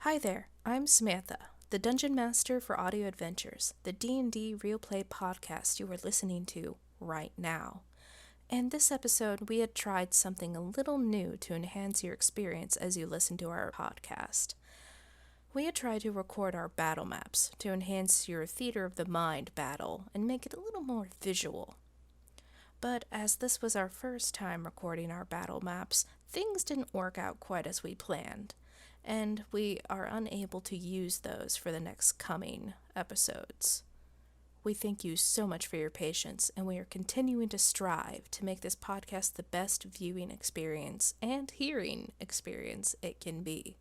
Hi there, I'm Samantha, the Dungeon Master for Audio Adventures, the D&D Real Play podcast you are listening to right now. In this episode, we had tried something a little new to enhance your experience as you listen to our podcast. We had tried to record our battle maps to enhance your theater of the mind battle and make it a little more visual. But as this was our first time recording our battle maps, things didn't work out quite as we planned, and we are unable to use those for the next coming episodes. We thank you so much for your patience, and we are continuing to strive to make this podcast the best viewing experience and hearing experience it can be.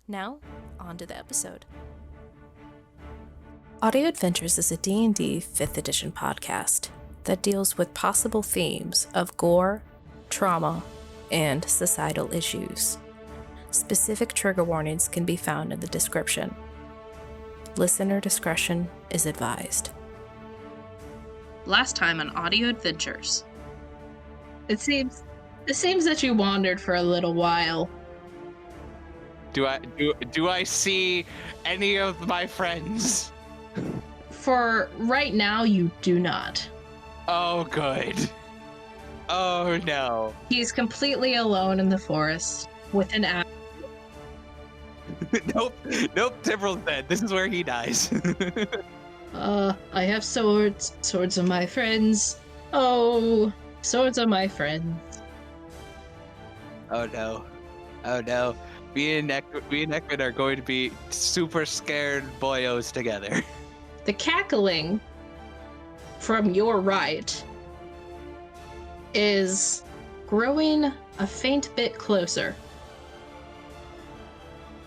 Now, on to the episode. Audio Adventures is a D&D 5th edition podcast that deals with possible themes of gore, trauma, and societal issues. Specific trigger warnings can be found in the description. Listener discretion is advised. Last time on Audio Adventures. It seems that you wandered for a little while. Do I see any of my friends? For right now, you do not. Oh, good. Oh, no. He's completely alone in the forest with an axe. Nope, Timbrel's dead. This is where he dies. I have swords. Swords are my friends. Oh, swords are my friends. Oh, no. Me and Ekman are going to be super scared boyos together. The cackling from your right is growing a faint bit closer.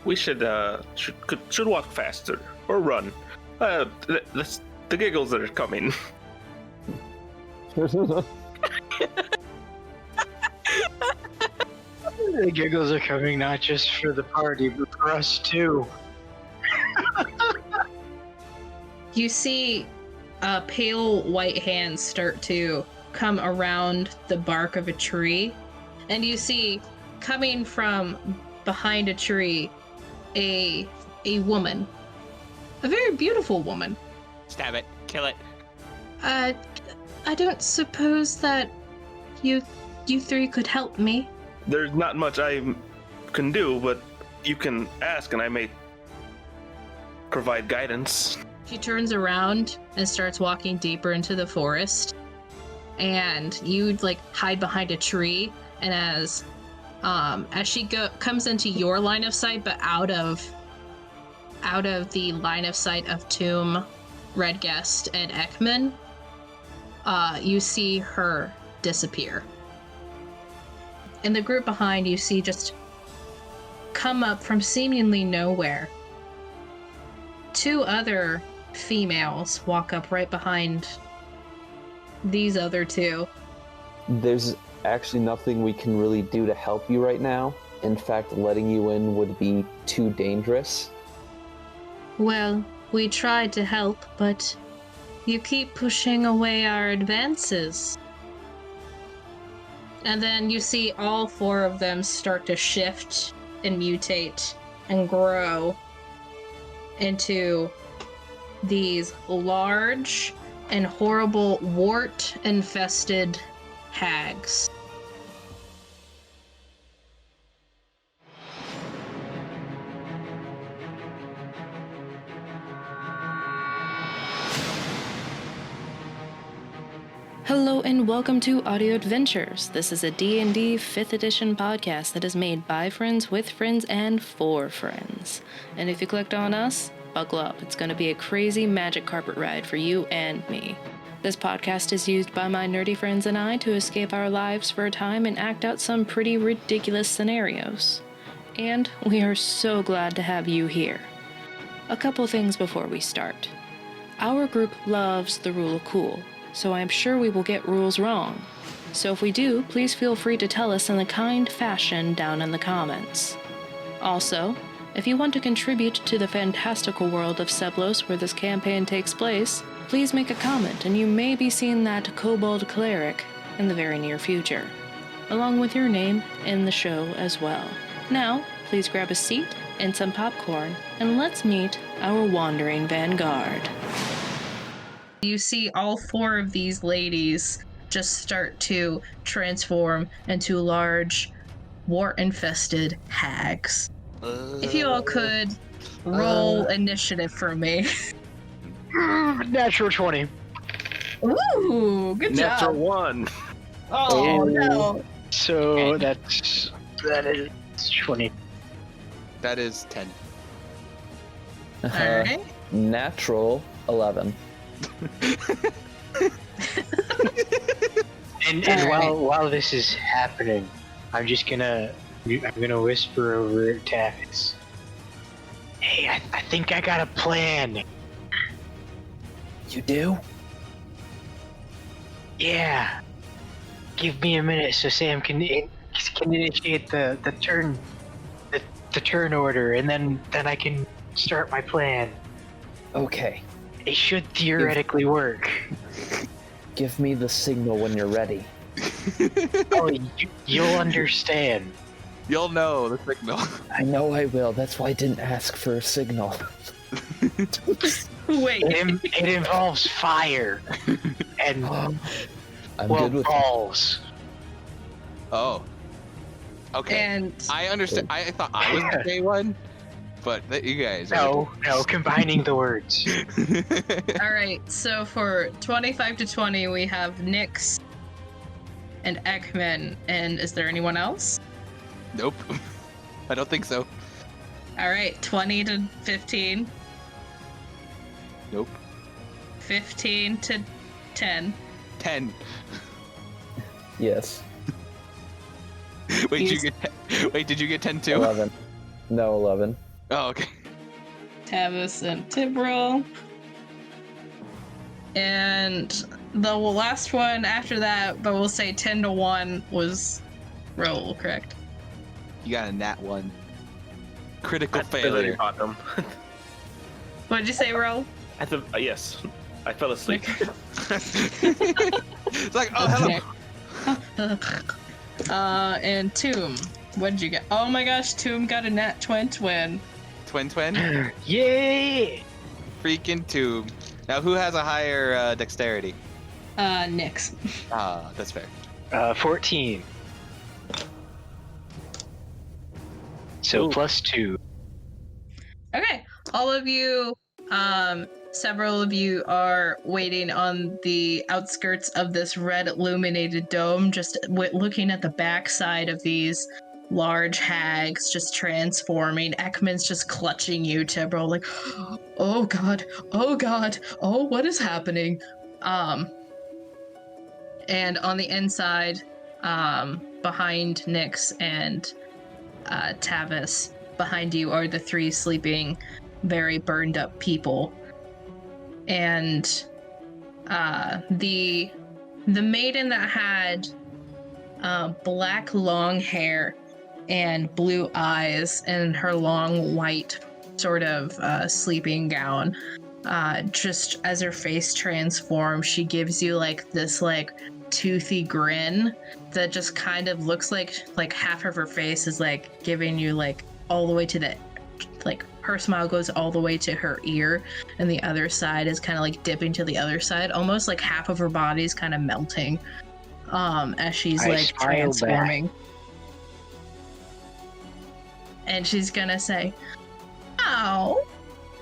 We should walk faster or run. The giggles that are coming. The giggles are coming not just for the party, but for us too. You see a pale white hand start to come around the bark of a tree, and you see coming from behind a tree a woman, a very beautiful woman. Stab it, kill it. I don't suppose that you three could help me. There's not much I can do, but you can ask and I may provide guidance. She turns around and starts walking deeper into the forest, and you hide behind a tree, and as she comes into your line of sight, but out of the line of sight of Tomb, Redguest, and Ekman, you see her disappear. In the group behind, you see just come up from seemingly nowhere. Two other females walk up right behind these other two. There's actually nothing we can really do to help you right now. In fact, letting you in would be too dangerous. Well, we tried to help, but you keep pushing away our advances. And then you see all four of them start to shift and mutate and grow into these large and horrible wart-infested hags. Hello and welcome to Audio Adventures. This is a D&D 5th edition podcast that is made by friends, with friends, and for friends. And if you clicked on us, buckle up. It's going to be a crazy magic carpet ride for you and me. This podcast is used by my nerdy friends and I to escape our lives for a time and act out some pretty ridiculous scenarios. And we are so glad to have you here. A couple things before we start. Our group loves the rule of cool, so I'm sure we will get rules wrong. So if we do, please feel free to tell us in a kind fashion down in the comments. Also, if you want to contribute to the fantastical world of Seblos where this campaign takes place, please make a comment and you may be seeing that kobold cleric in the very near future, along with your name in the show as well. Now, please grab a seat and some popcorn, and let's meet our Wandering Vanguard. You see all 4 of these ladies just start to transform into large, war-infested hags. If you all could roll initiative for me. Natural 20. Ooh, good Natural job. 1. Oh, no. So that is 20. That is 10. All right. Natural 11. And Alright. while this is happening, I'm gonna whisper over Tavis. Hey, I think I got a plan. You do? Yeah. Give me a minute so Sam can initiate the turn order, and then I can start my plan. Okay. It should theoretically work. Give me the signal when you're ready. Oh, you'll understand. You'll know the signal. I know I will. That's why I didn't ask for a signal. Wait. It involves fire and I'm good with balls. Oh. Okay. And I understand. I thought I was the gay one, but you guys. No, combining the words. all right, so for 25 to 20, we have Nyx and Ekman. And is there anyone else? Nope. I don't think so. All right, 20 to 15, Nope. 15 to 10. 10. Yes. Wait, did you get 10 too? 11. No, 11. Oh, okay. Tavis and Tibril. And the last one after that, but we'll say 10 to 1 was Roll, correct? You got a nat 1. Critical That's ability failure. caught them. What did you say, Roll? Yes. I fell asleep. It's like, oh, hello. And Tomb, what did you get? Oh my gosh, Tomb got a nat twin. Twin. Yay! Freaking tube. Now, who has a higher dexterity? Nyx. Ah, that's fair. 14. So Ooh. +2. Okay, all of you, several of you are waiting on the outskirts of this red illuminated dome, just looking at the backside of these large hags just transforming. Ekman's just clutching you, Tibril, like, oh god, oh, what is happening? And on the inside, behind Nyx and Tavis, behind you are the 3 sleeping, very burned up people. And the maiden that had black long hair and blue eyes and her long white sort of sleeping gown, just as her face transforms, she gives you like this like toothy grin that just kind of looks like half of her face is like giving you like all the way to the, like her smile goes all the way to her ear, and the other side is kind of like dipping to the other side, almost like half of her body's kind of melting as she's I like smile transforming. And she's gonna say, "Oh,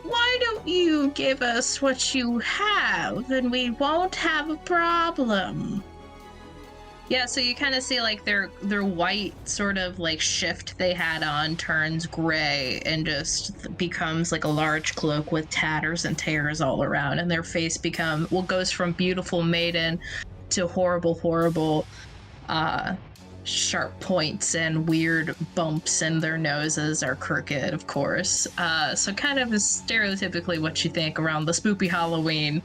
why don't you give us what you have and we won't have a problem?" Yeah, so you kind of see like their white sort of like shift they had on turns gray and just becomes like a large cloak with tatters and tears all around, and their face goes from beautiful maiden to horrible sharp points and weird bumps, and their noses are crooked, of course. So kind of is stereotypically what you think around the spoopy Halloween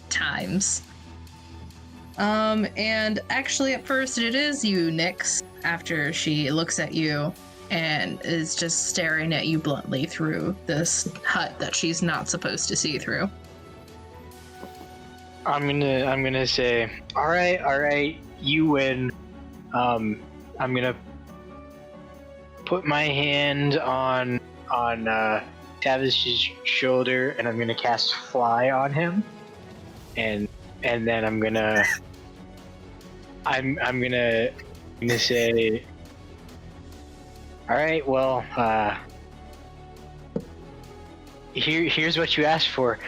times. And actually at first it is you, Nyx, after she looks at you and is just staring at you bluntly through this hut that she's not supposed to see through. I'm gonna say, all right, you win. I'm gonna put my hand on Tavis's shoulder, and I'm gonna cast Fly on him, and then I'm gonna say, all right, well, here's what you asked for.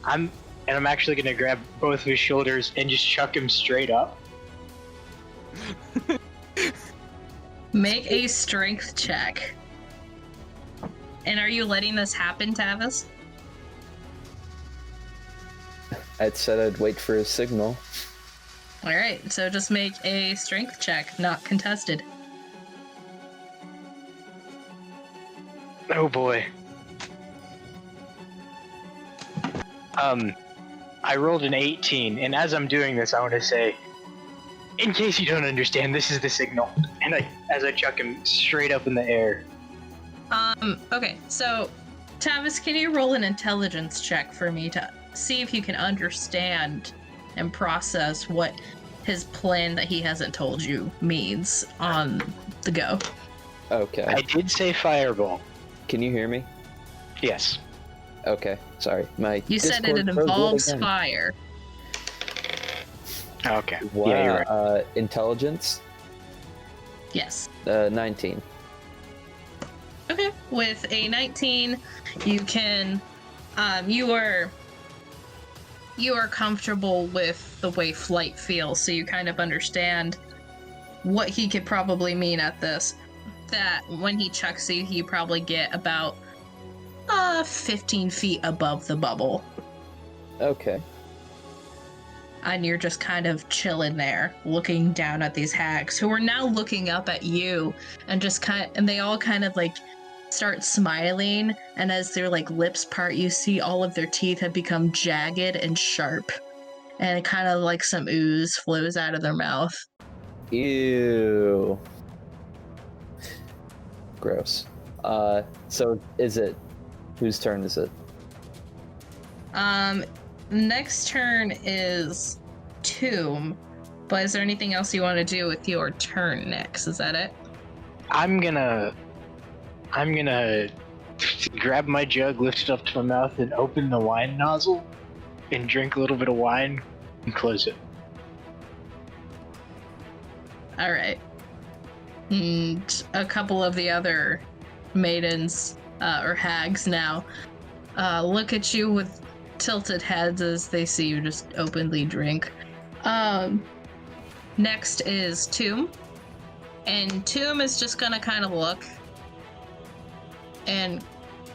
I'm actually gonna grab both of his shoulders and just chuck him straight up. Make a strength check. And are you letting this happen, Tavis? I'd said I'd wait for a signal. Alright, so just make a strength check, not contested. Oh boy. I rolled an 18, and as I'm doing this, I want to say, in case you don't understand, this is the signal. And as I chuck him straight up in the air. Okay, so, Tavis, can you roll an intelligence check for me to see if you can understand and process what his plan that he hasn't told you means on the go? Okay. I did say fireball. Can you hear me? Yes. Okay, sorry. You said it involves fire. Okay. Wow. Yeah, you're right. Intelligence? Yes. 19. Okay. With a 19, you can, you are comfortable with the way flight feels, so you kind of understand what he could probably mean at this. That when he chucks you probably get about 15 feet above the bubble. Okay. And you're just kind of chilling there, looking down at these hags who are now looking up at you, and they all kind of like start smiling, and as their like lips part, you see all of their teeth have become jagged and sharp, and kind of like some ooze flows out of their mouth. Ew. Gross. So is it, whose turn is it? Next turn is Tomb, but is there anything else you want to do with your turn next? Is that it? I'm gonna grab my jug, lift it up to my mouth, and open the wine nozzle and drink a little bit of wine and close it. All right. And a couple of the other maidens, or hags now, look at you with tilted heads as they see you just openly drink. Next is Tomb. And Tomb is just gonna kind of look and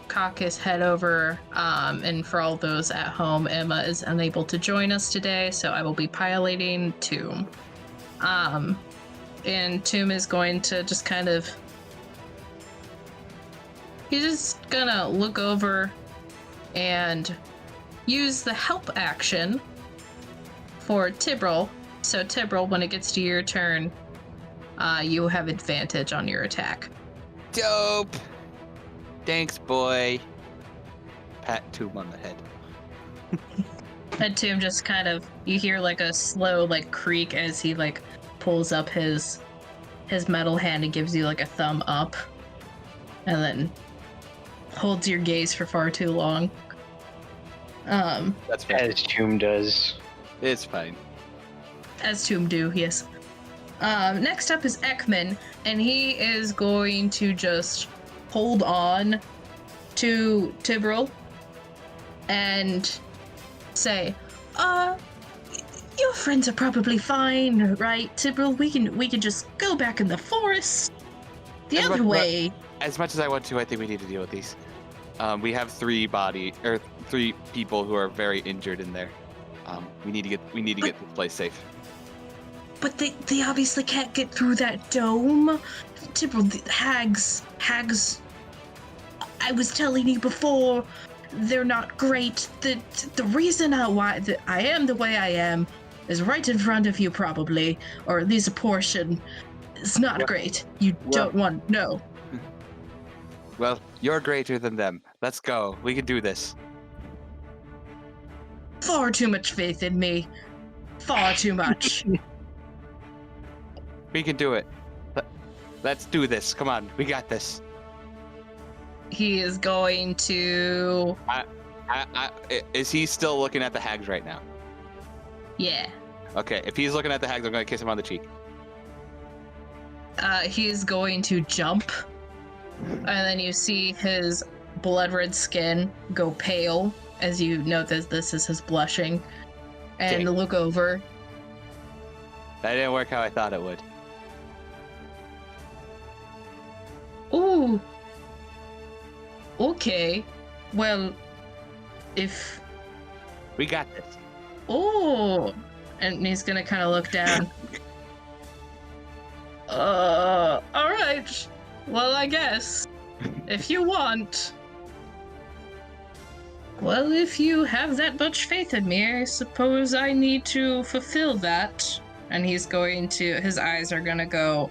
cock his head over. And for all those at home, Emma is unable to join us today, so I will be piloting Tomb. And Tomb is going to just kind of... He's just gonna look over and use the help action for Tibril. So Tibril, when it gets to your turn, you have advantage on your attack. Dope! Thanks, boy. Pat Tomb on the head. And Tomb just kind of... You hear like a slow like creak as he like pulls up his metal hand and gives you like a thumb up, and then holds your gaze for far too long. That's fine. As Tomb does. It's fine. As Tomb do, yes. Next up is Ekman, and he is going to just hold on to Tibril and say, your friends are probably fine, right, Tibril? We can just go back in the forest. The other way. As much as I want to, I think we need to deal with these. We have three people who are very injured in there. We need to get this place safe. But they obviously can't get through that dome. Tibril, the hags. I was telling you before, they're not great. The reason why I am the way I am is right in front of you, probably, or at least a portion. It's not great. You don't want no. Well, you're greater than them. Let's go. We can do this. Far too much faith in me. Far too much. We can do it. Let's do this. Come on, we got this. He is going to... Is he still looking at the hags right now? Yeah. Okay, if he's looking at the hags, I'm going to kiss him on the cheek. He's going to jump. And then you see his blood-red skin go pale as you note that this is his blushing. And Okay. look over. That didn't work how I thought it would. Ooh. Okay. Well, if... We got this. Oh. And he's gonna kind of look down. Alright. Well, I guess. If you want. Well, if you have that much faith in me, I suppose I need to fulfill that. And he's going to... His eyes are gonna go...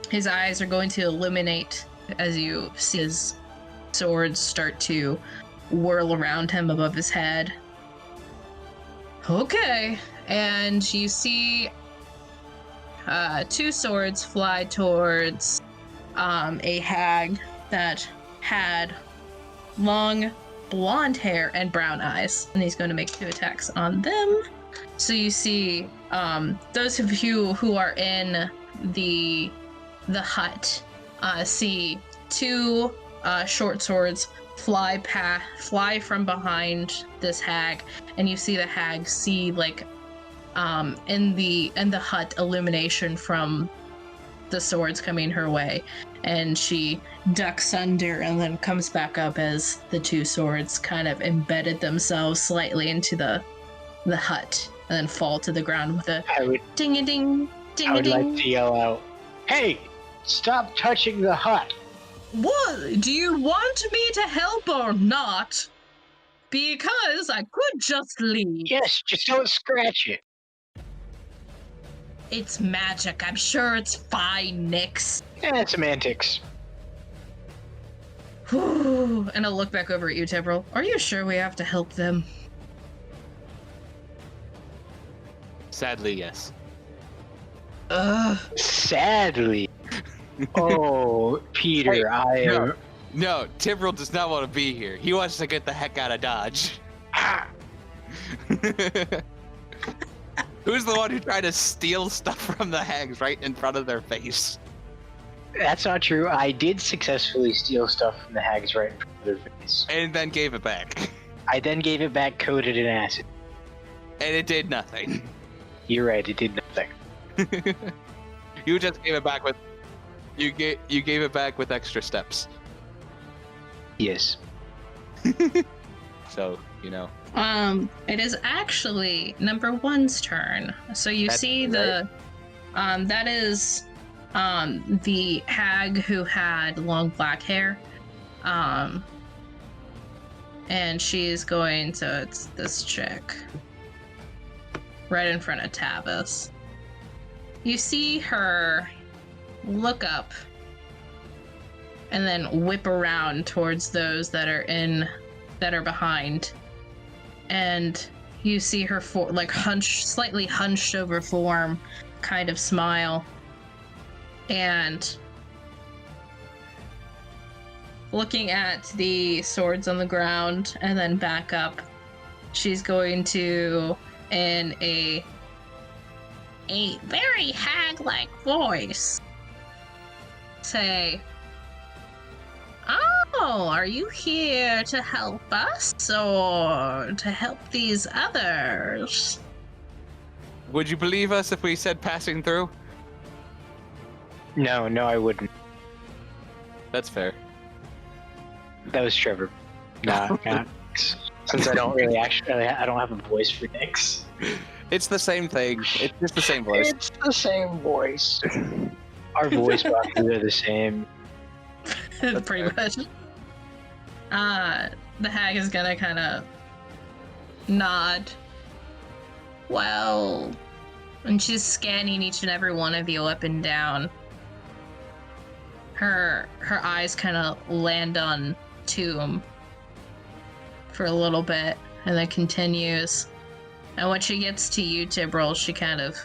His eyes are going to illuminate as you see his swords start to whirl around him above his head. Okay, and you see two swords fly towards a hag that had long blonde hair and brown eyes, and he's going to make 2 attacks on them. So you see those of you who are in the hut see 2 short swords fly from behind this hag, and you see the hag see like in the hut illumination from the swords coming her way, and she ducks under and then comes back up as the 2 swords kind of embedded themselves slightly into the hut and then fall to the ground with a ding-a-ding, I ding-a-ding. would like to yell out, "Hey, stop touching the hut!" What? Do you want me to help or not? Because I could just leave. Yes, just don't scratch it. It's magic. I'm sure it's fine, Nix. Semantics. And I'll look back over at you, Tebril. Are you sure we have to help them? Sadly, yes. Sadly. Oh, Peter, Hey, I am... No, Tibril does not want to be here. He wants to get the heck out of Dodge. Who's the one who tried to steal stuff from the hags right in front of their face? That's not true. I did successfully steal stuff from the hags right in front of their face. And then gave it back. I then gave it back coated in acid. And it did nothing. You're right, it did nothing. You just gave it back with... You gave it back with extra steps. Yes. So, you know. It is actually number 1's turn. So you That's see the, that is, the hag who had long black hair. And she's going to, it's this chick. Right in front of Tavis. You see her look up and then whip around towards those that are behind, and you see her slightly hunched over form kind of smile, and looking at the swords on the ground and then back up, she's going to, in a very hag-like voice, say, "Oh, are you here to help us or to help these others?" Would you believe us if we said passing through? No, I wouldn't. That's fair. That was Trevor. Nah. Since I don't really I don't have a voice for Nyx. It's the same thing. It's just the same voice. It's the same voice. Our voice boxes are the same. Pretty much. The hag is gonna kind of nod. Well, and she's scanning each and every one of you up and down. Her eyes kind of land on Tomb for a little bit, and then continues. And when she gets to you, Tibril, she kind of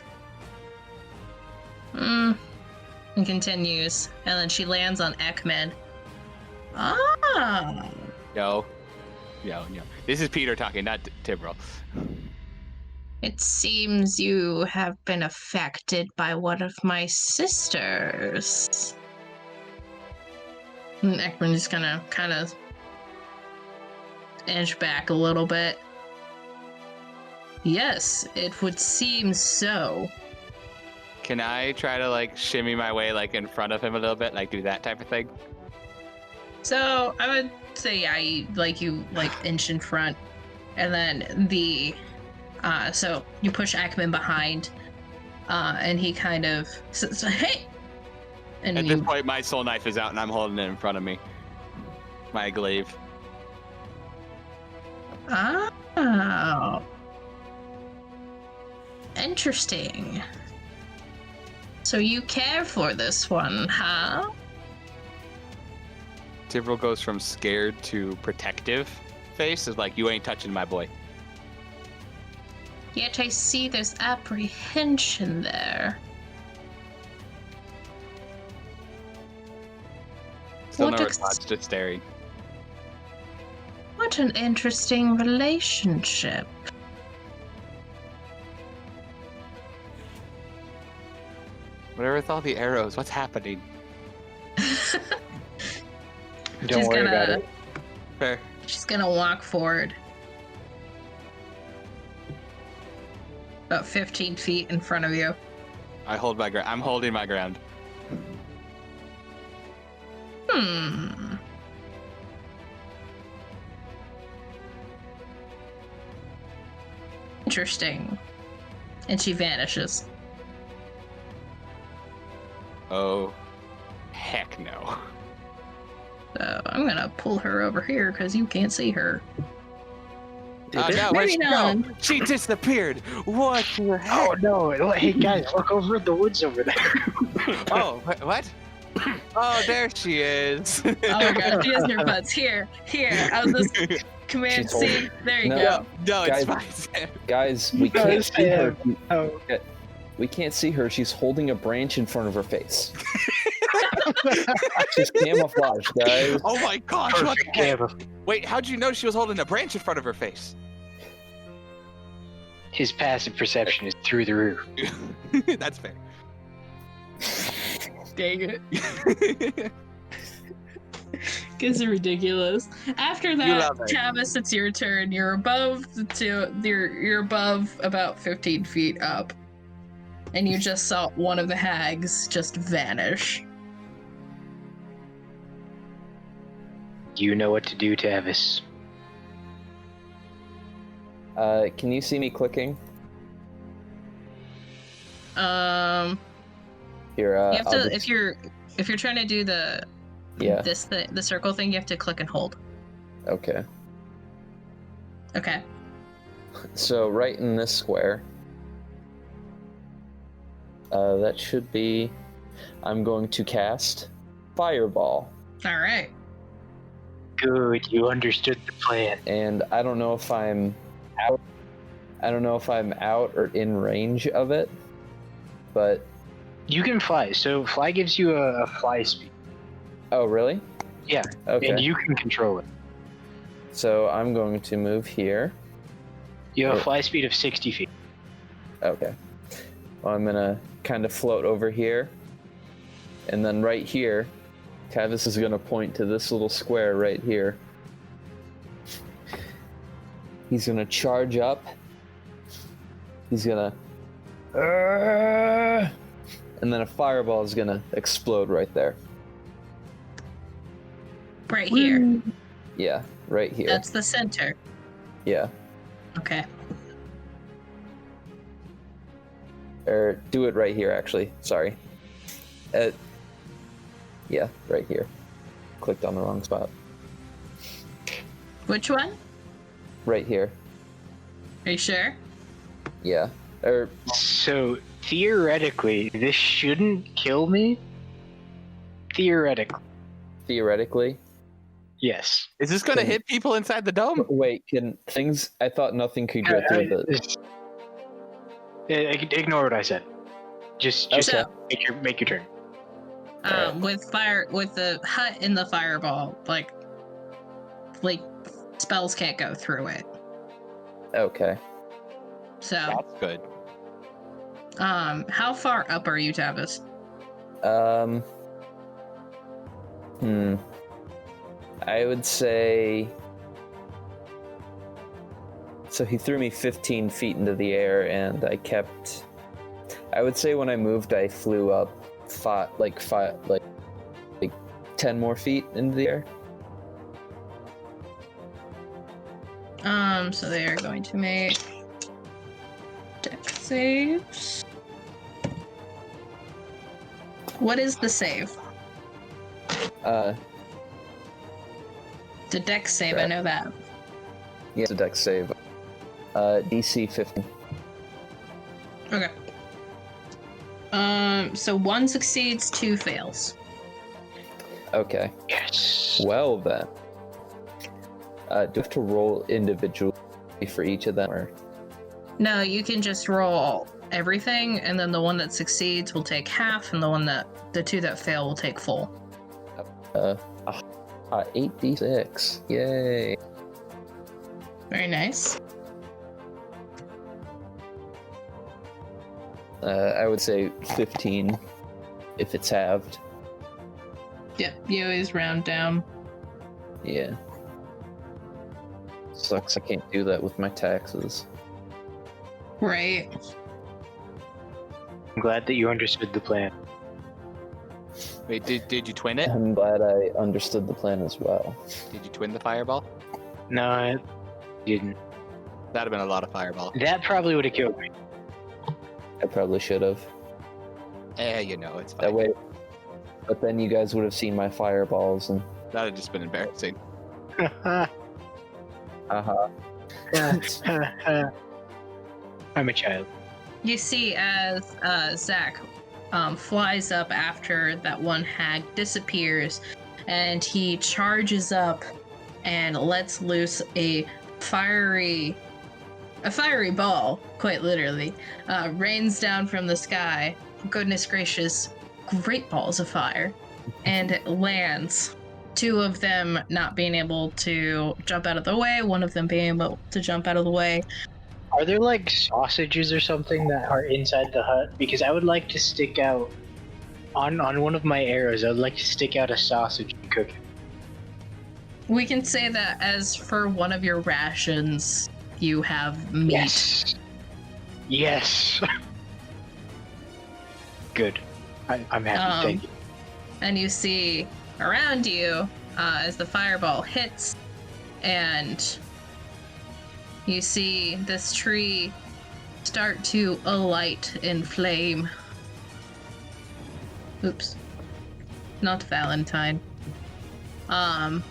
And continues, and then she lands on Ekman. Ah. Yo. This is Peter talking, not Tibril. It seems you have been affected by one of my sisters. And Ekman is gonna kind of inch back a little bit. Yes, it would seem so. Can I try to like shimmy my way like in front of him a little bit, like do that type of thing? So I would say, yeah, you inch in front, and then so you push Ekman behind, and he kind of says, "Hey!" And At this point, my soul knife is out, and I'm holding it in front of me. My glaive. Oh, interesting. So you care for this one, huh? Tibril goes from scared to protective face. Is like, you ain't touching my boy. Yet I see there's apprehension there. Still What no ex- response, just staring. What an interesting relationship. Whatever with all the arrows, what's happening? Don't worry about it. Fair. She's gonna walk forward. About 15 feet in front of you. I hold my ground. I'm holding my ground. Interesting. And she vanishes. Oh, heck no. So I'm gonna pull her over here because you can't see her. No, where'd Maybe she not. go? She disappeared. What the heck? Oh no! Hey guys, look over in the woods over there. Oh, what? Oh, there she is. Oh my god, she has your butts. Here. I'll just command She's holding- C. There you No. go. No, it's Guys. fine. Guys, we Guys, can't see her. Oh. We can't see her. She's holding a branch in front of her face. She's camouflaged, guys. Oh my gosh, what Perfect the heck? camera. Wait, how'd you know she was holding a branch in front of her face? His passive perception is through the roof. That's fair. Dang it. It's ridiculous. After that, love it. Travis, it's your turn. You're above you're above about 15 feet up. And you just saw one of the hags just vanish. You know what to do, Tavis. Can you see me clicking? You Here, have I'll to just- if you're trying to do the circle thing, you have to click and hold. Okay. Okay. So right in this square, that should be. I'm going to cast Fireball, All right. Good, you understood the plan. and I don't know if I'm out. I don't know if I'm out or in range of it, but You can fly, so fly gives you a fly speed. oh really? Yeah, Okay. and you can control it. So I'm going to move here. You have a Oh. fly speed of 60 feet. Okay. Well, I'm gonna kind of float over here, and then right here, Tavis is gonna point to this little square right here. He's gonna charge up. He's gonna, and then a fireball is gonna explode right there. Right here. Yeah, right here. That's the center. Yeah. Okay. Or do it right here, actually. Sorry. Yeah, right here. Clicked on the wrong spot. Which one? Right here. Are you sure? Yeah. Or So, theoretically, this shouldn't kill me. Theoretically, theoretically. yes. Is this gonna hit people inside the dome? Wait, can things? I thought nothing could go through the. Ignore what I said. Just Okay. make your turn. With the hut in the fireball, like spells can't go through it. Okay. So, That's good. how far up are you, Tavis? I would say. So he threw me 15 feet into the air, and I kept. I would say when I moved, I flew up 10 more feet into the air. So they are going to make deck saves. What is the save? The deck save, I know that. Yeah, it's a deck save. DC 15. Okay. So 1 succeeds, 2 fails. Okay. Yes. Well then. Do I have to roll individually for each of them, or? No, you can just roll everything, and then the one that succeeds will take half, and the 2 that fail will take full. 8d6. Yay. Very nice. I would say 15 if it's halved. Yep, you always round down. Yeah. Sucks I can't do that with my taxes. Right. I'm glad that you understood the plan. Wait, did you twin it? I'm glad I understood the plan as well. Did you twin the fireball? No, I didn't. That'd have been a lot of fireball. That probably would have killed me. I probably should have. It's fine. That way. But then you guys would have seen my fireballs and. That'd have just been embarrassing. Haha. I'm a child. You see as Zach flies up after that one hag disappears, and he charges up and lets loose a fiery ball, quite literally, rains down from the sky. Goodness gracious, great balls of fire, and it lands. 2 of them not being able to jump out of the way, 1 of them being able to jump out of the way. Are there like sausages or something that are inside the hut? Because I would like to stick out on one of my arrows. I would like to stick out a sausage and cook it. We can say that as for one of your rations, you have meat. Yes. Good. I'm happy. Thank you. And you see around you as the fireball hits, and you see this tree start to alight in flame. Oops. Not Valentine. And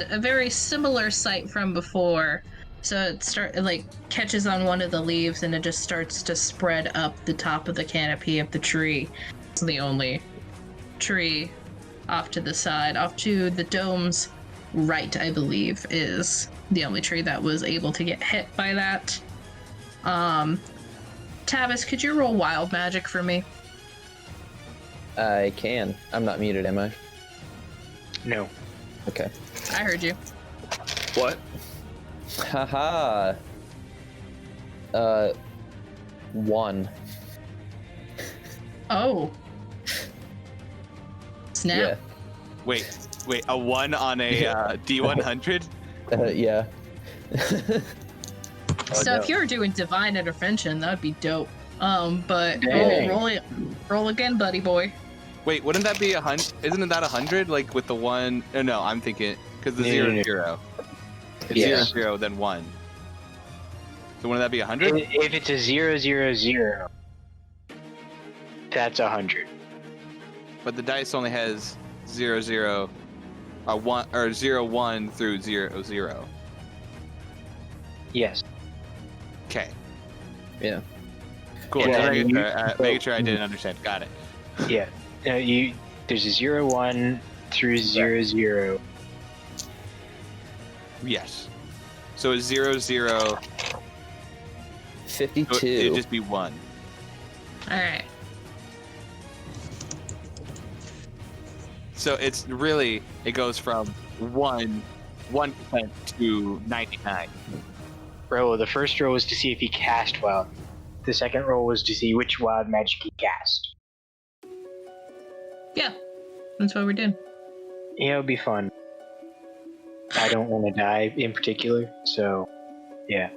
a very similar sight from before. So it catches on one of the leaves, and it just starts to spread up the top of the canopy of the tree. It's the only tree off to the side, off to the dome's right, I believe, is the only tree that was able to get hit by that. Tavis, could you roll wild magic for me? I can. I'm not muted, am I? No. Okay. I heard you. What? Haha. 1. Oh. Snap. Yeah. Wait, a 1 on a D100? Yeah. So if you were doing divine intervention, that'd be dope. But Dang. roll again, buddy boy. Wait, wouldn't that be 100? Isn't that 100? Like with the 1? No, I'm thinking because the No, 0 no, no. 0. It's Yeah. 0 0 then 1. So wouldn't that be 100? If it's a 0 0 0, that's 100. But the dice only has 0 0, 1 or 0 1 through 0 0. Yes. Okay. Yeah. Cool. Yeah, Just then making sure I didn't understand. Got it. Yeah. There's a 0 1 through 0 0. Yes. So it's 0 0. 52. So it'd just be 1. All right. So it's really, it goes from 1% to 99. Bro, the first roll was to see if he cast wild. The second roll was to see which wild magic he cast. Yeah, that's what we're doing. Yeah, it'll be fun. I don't want to die in particular, so yeah.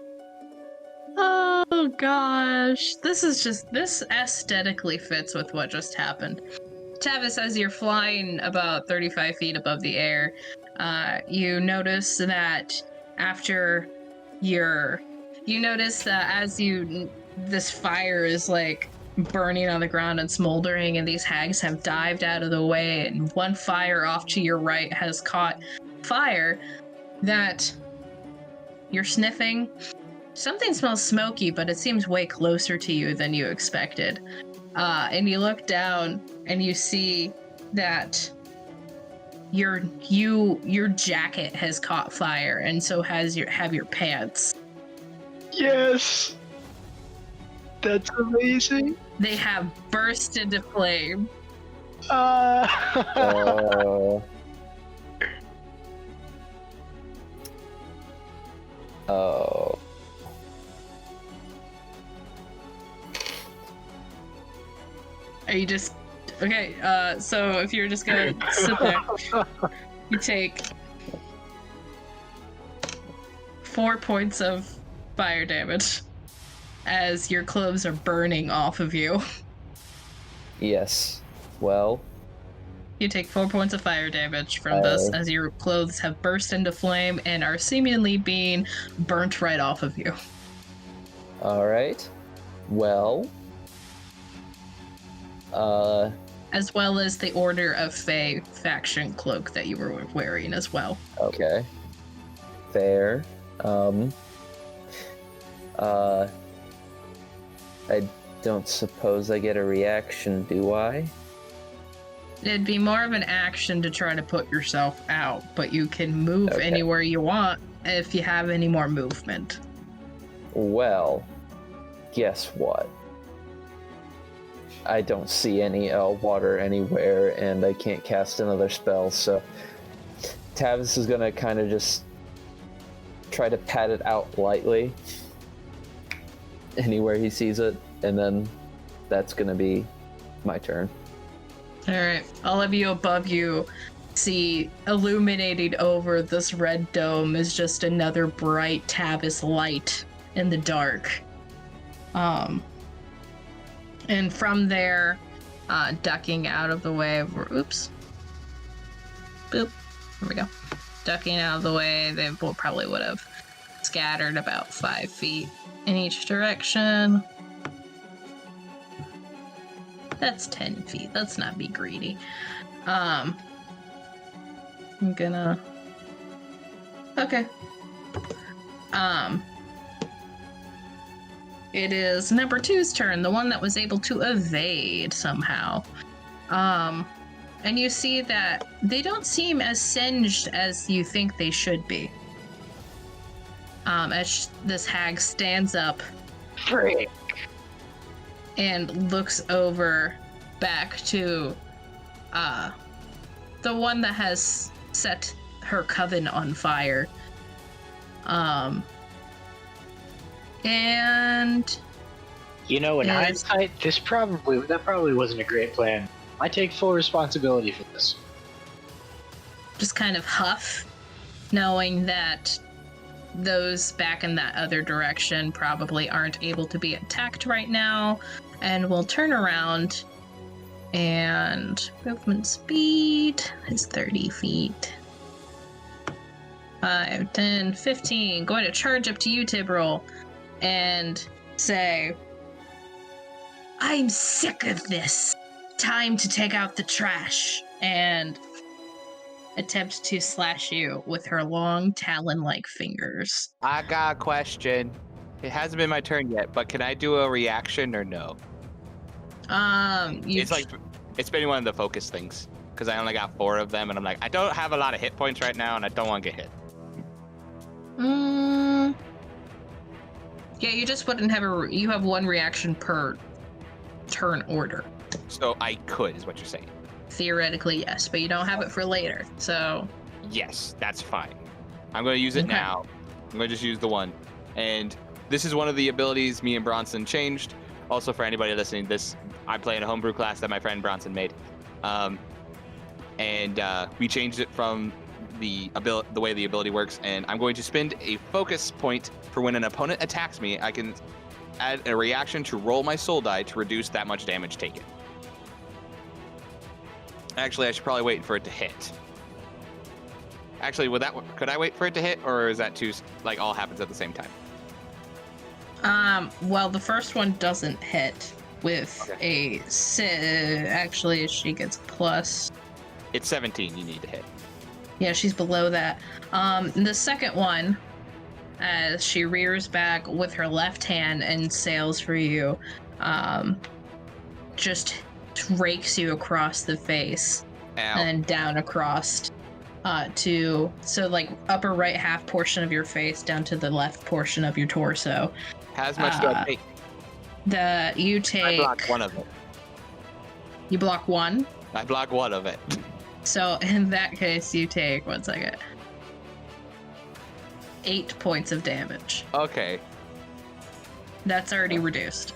Oh gosh, this aesthetically fits with what just happened. Tavis, as you're flying about 35 feet above the air, you notice that this fire is like burning on the ground and smoldering, and these hags have dived out of the way, and one fire off to your right has caught fire that you're sniffing. Something smells smoky, but it seems way closer to you than you expected. And you look down and you see that your jacket has caught fire, and so have your pants. Yes! That's amazing! They have burst into flame. Oh. Oh. Are you just... Okay, so if you're just gonna sit there, you take 4 points of fire damage as your clothes are burning off of you. Yes. Well. You take 4 points of fire damage from this as your clothes have burst into flame and are seemingly being burnt right off of you. Alright. Well. As well as the Order of Fae faction cloak that you were wearing as well. Okay. Fair. I don't suppose I get a reaction, do I? It'd be more of an action to try to put yourself out, but you can move anywhere you want if you have any more movement. Well, guess what? I don't see any water anywhere, and I can't cast another spell, so Tavis is gonna kind of just try to pat it out lightly anywhere he sees it, and then that's gonna be my turn. Alright, all of you above you see illuminating over this red dome is just another bright Tavis light in the dark. And from there, ducking out of the way of... Oops. Boop. There we go. Ducking out of the way, they probably would have scattered about 5 feet in each direction. That's 10 feet. Let's not be greedy. I'm gonna... Okay. It is number 2's turn, the one that was able to evade somehow. And you see that they don't seem as singed as you think they should be. As this hag stands up Frick! and looks over back to the one that has set her coven on fire. And You know, in hindsight, that probably wasn't a great plan. I take full responsibility for this. just kind of huff, knowing that those back in that other direction probably aren't able to be attacked right now, and will turn around, and movement speed is 30 feet. 5, 10, 15. Going to charge up to you, Tibril, and say, I'm sick of this. Time to take out the trash. And attempt to slash you with her long talon-like fingers. I got a question. It hasn't been my turn yet, but can I do a reaction or no? It's been one of the focus things, because I only got 4 of them, and I'm like, I don't have a lot of hit points right now, and I don't want to get hit. Yeah, you just wouldn't have you have 1 reaction per turn order. So I could, is what you're saying. Theoretically, yes, but you don't have it for later. So Yes, that's fine. I'm going to use it Okay. now. I'm going to just use the one. And this is one of the abilities me and Bronson changed. Also, for anybody listening, I play in a homebrew class that my friend Bronson made. We changed it from the way the ability works. And I'm going to spend a focus point for when an opponent attacks me. I can add a reaction to roll my soul die to reduce that much damage taken. Actually, I should probably wait for it to hit. Actually, could I wait for it to hit, or is that too all happens at the same time? well, the first one doesn't hit with actually she gets plus. It's 17 you need to hit. Yeah, she's below that. The second one, as she rears back with her left hand and sails for you, just rakes you across the face. Ow. And down across upper right half portion of your face down to the left portion of your torso. How much do I take? You take. I block one of it. You block one. I block one of it. So in that case, you take 1 second. 8 points of damage. Okay. That's already reduced.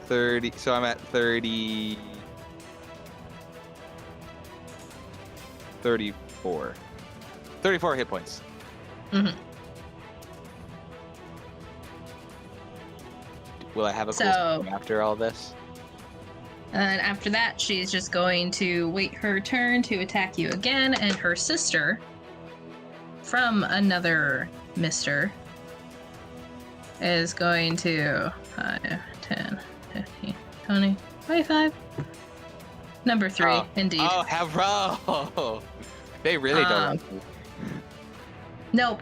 30. So I'm at 30. 34. 34 hit points. Mm-hmm. Will I have a cool So- thing after all this? And then after that, she's just going to wait her turn to attack you again, and her sister, from another mister, is going to 5, 10, 15, 20, 25. Number 3, Oh. indeed. Oh, bro! They really don't. like me. Nope.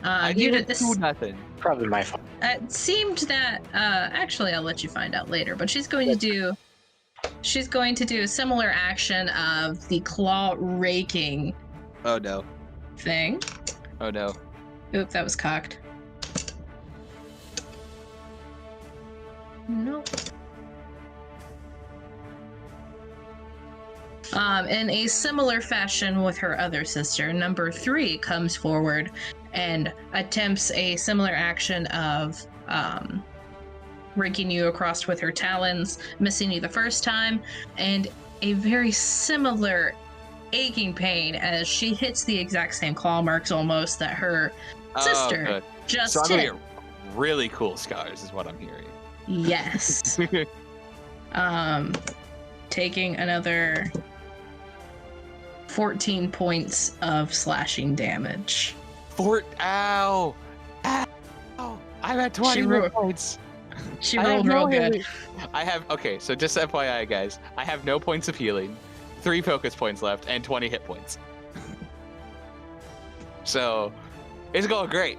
I You didn't did do this. nothing. Probably my fault. It seemed that actually I'll let you find out later, but she's going to do a similar action of the claw raking Oh no. thing. Oh no. Oop, that was cocked. Nope. In a similar fashion with her other sister, number 3 comes forward and attempts a similar action of raking you across with her talons, missing you the first time, and a very similar aching pain as she hits the exact same claw marks almost that her sister good. just So I'm gonna hit. get really cool scars, is what I'm hearing. Yes. Taking another 14 points of slashing damage. Ow! Ow! I'm at 20 hit points. She I have rolled no real good. healing. Okay, so just FYI, guys, I have no points of healing, 3 focus points left, and 20 hit points. So, it's going great.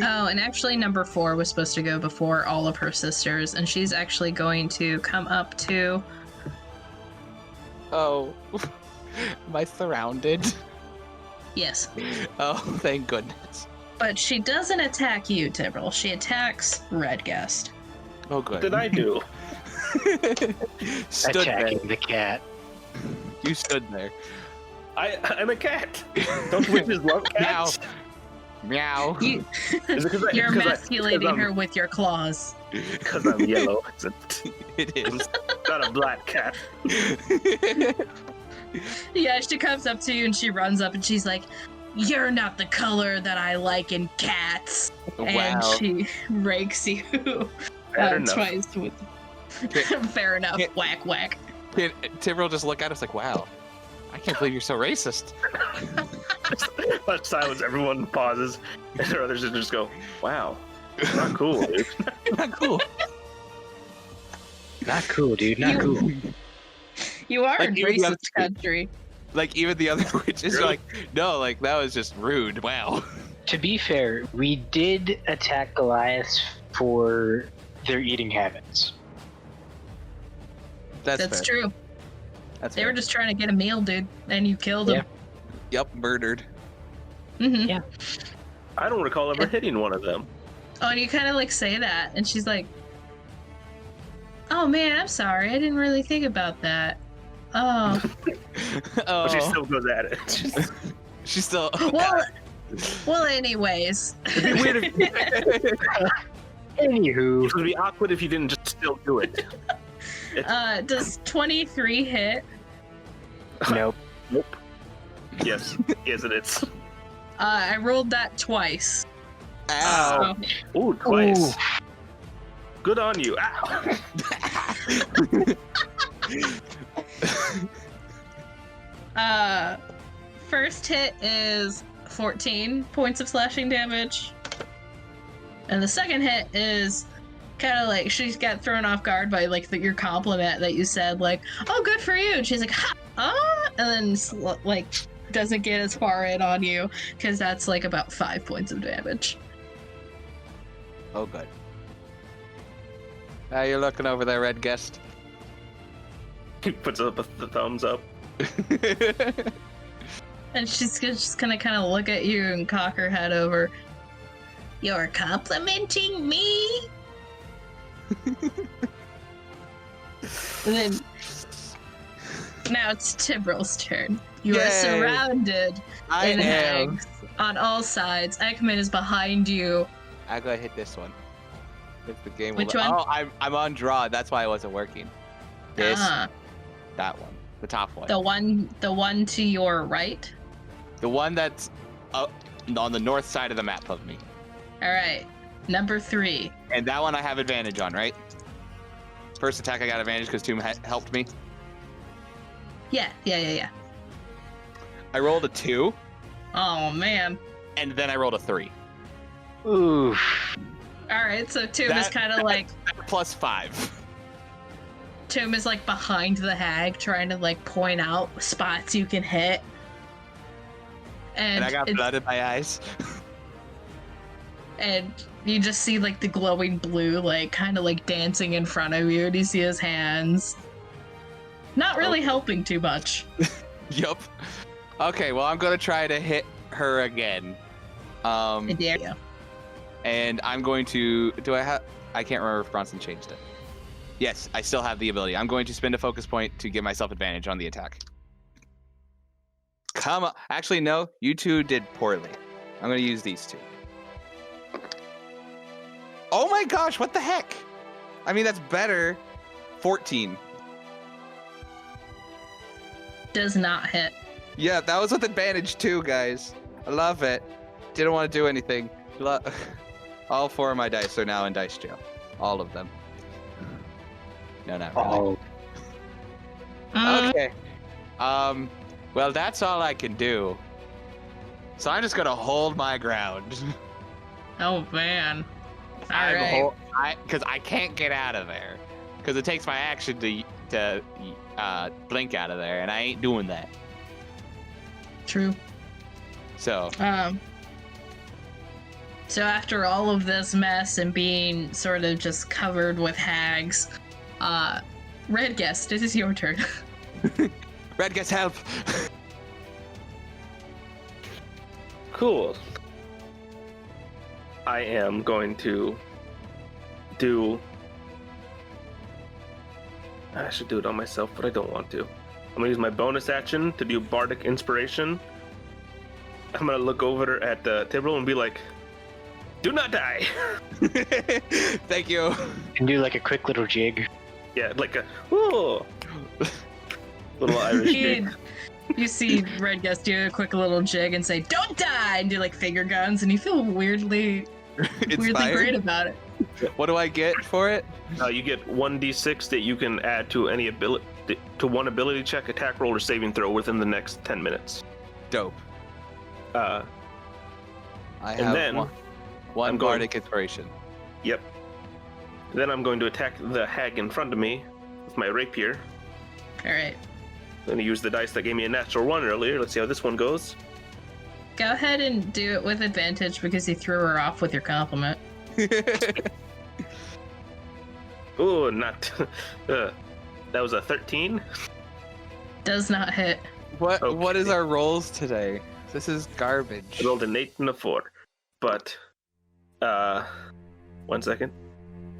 Oh, and actually number 4 was supposed to go before all of her sisters, and she's actually going to come up to... Oh, am I surrounded? Yes. Oh, thank goodness. But she doesn't attack you, Tibble. She attacks Redguest. Oh, good. What did I do? Stood Attacking there. the cat. You stood there. I'm a cat. Don't witches love cats? Meow. You, Is it 'cause I- you're 'cause I- emasculating because I'm- her with your claws. Because I'm yellow. It's It is. not a black cat. Yeah, she comes up to you and she runs up and she's like, "You're not the color that I like in cats." And Wow. she rakes you Fair enough. twice with. Fair enough. Yeah. Whack whack. Tim will just look at us like, wow, I can't believe you're so racist. Let's silence. Everyone pauses, and their others just go, "Wow, not cool, dude." Not cool. Not cool, dude. Not cool. You are Like, in even the other racist two. country. Like, even the other witches are Really? like, no, like, that was just rude. Wow. To be fair, we did attack Goliath for their eating habits. That's That's fair. true. That's They were fair. just trying to get a meal, dude, and you killed them. Yep, murdered. Mm-hmm. Yeah. I don't recall ever hitting one of them. Oh, and you kind of like say that, and she's like, Oh man, I'm sorry. I didn't really think about that. Oh. But she Oh, still goes at it. she's still. Well, anyways. It'd be weird if Anywho, it would be awkward if you didn't just still do it. Does 23 hit? nope. Nope. Yes. Yes, it is. I rolled that twice. Ow. So, Ooh, twice. Good on you. Ow. first hit is 14 points of slashing damage. And the second hit is kind of like she got thrown off guard by like your compliment that you said, like, "Oh, good for you." And she's like, "Ha, and then like doesn't get as far in on you because that's like about 5 points of damage. Oh, good. How you looking over there, Red Guest? He puts up the thumbs up. And she's just gonna kind of look at you and cock her head over. You're complimenting me? And then now it's Tibril's turn. You are Yay. surrounded I in am. hags on all sides. Ekman is behind you. I gotta hit this one. If the game will Which one? Oh, I'm on draw. That's why it wasn't working. This, Ah, that one, the top one, the one to your right. the one that's on the north side of the map of me. All right, number 3. And that one I have advantage on, right? First attack I got advantage because Tomb helped me. Yeah. I rolled a 2, Oh man. and then I rolled a 3. Ooh. All right, so Tomb is kind of like Plus 5. Tomb is like behind the hag, trying to like point out spots you can hit. And I got blood in my eyes. And you just see like the glowing blue, like kind of like dancing in front of you, and you see his hands. Not really helping too much. Yup. Okay, well, I'm gonna try to hit her again. I dare you. And I'm going to. I can't remember if Bronson changed it. Yes, I still have the ability. I'm going to spend a focus point to give myself advantage on the attack. Come on. Actually, no. You two did poorly. I'm going to use these two. Oh my gosh, what the heck? I mean, that's better. 14. Does not hit. Yeah, that was with advantage too, guys. I love it. Didn't want to do anything. All 4 of my dice are now in dice jail. All of them. No, not really. Oh. Okay. Well, that's all I can do. So I'm just gonna hold my ground. Oh man. All right. Because I can't get out of there. Because it takes my action to blink out of there, and I ain't doing that. True. So. So after all of this mess and being sort of just covered with hags, Red Guest, it is your turn. Red Guest, help! Cool. I am going to do... I should do it on myself, but I don't want to. I'm going to use my bonus action to do Bardic Inspiration. I'm going to look over at Tibril and be like, "Do not die!" Thank you. And do like a quick little jig. Yeah, like a, whoa! Little Irish jig. You see Red Guest do a quick little jig and say, "Don't die!" and do like finger guns, and you feel weirdly great about it. What do I get for it? You get 1d6 that you can add to any ability, to one ability check, attack roll, or saving throw within the next 10 minutes. Dope. I have then one I'm going- Bardic Inspiration. Yep. Then I'm going to attack the hag in front of me with my rapier. All right. I'm going to use the dice that gave me a natural 1 earlier. Let's see how this one goes. Go ahead and do it with advantage because you threw her off with your compliment. Oh, not. That was a 13. Does not hit. What is Okay. our rolls today? This is garbage. I rolled an 8 and a 4. But, 1 second.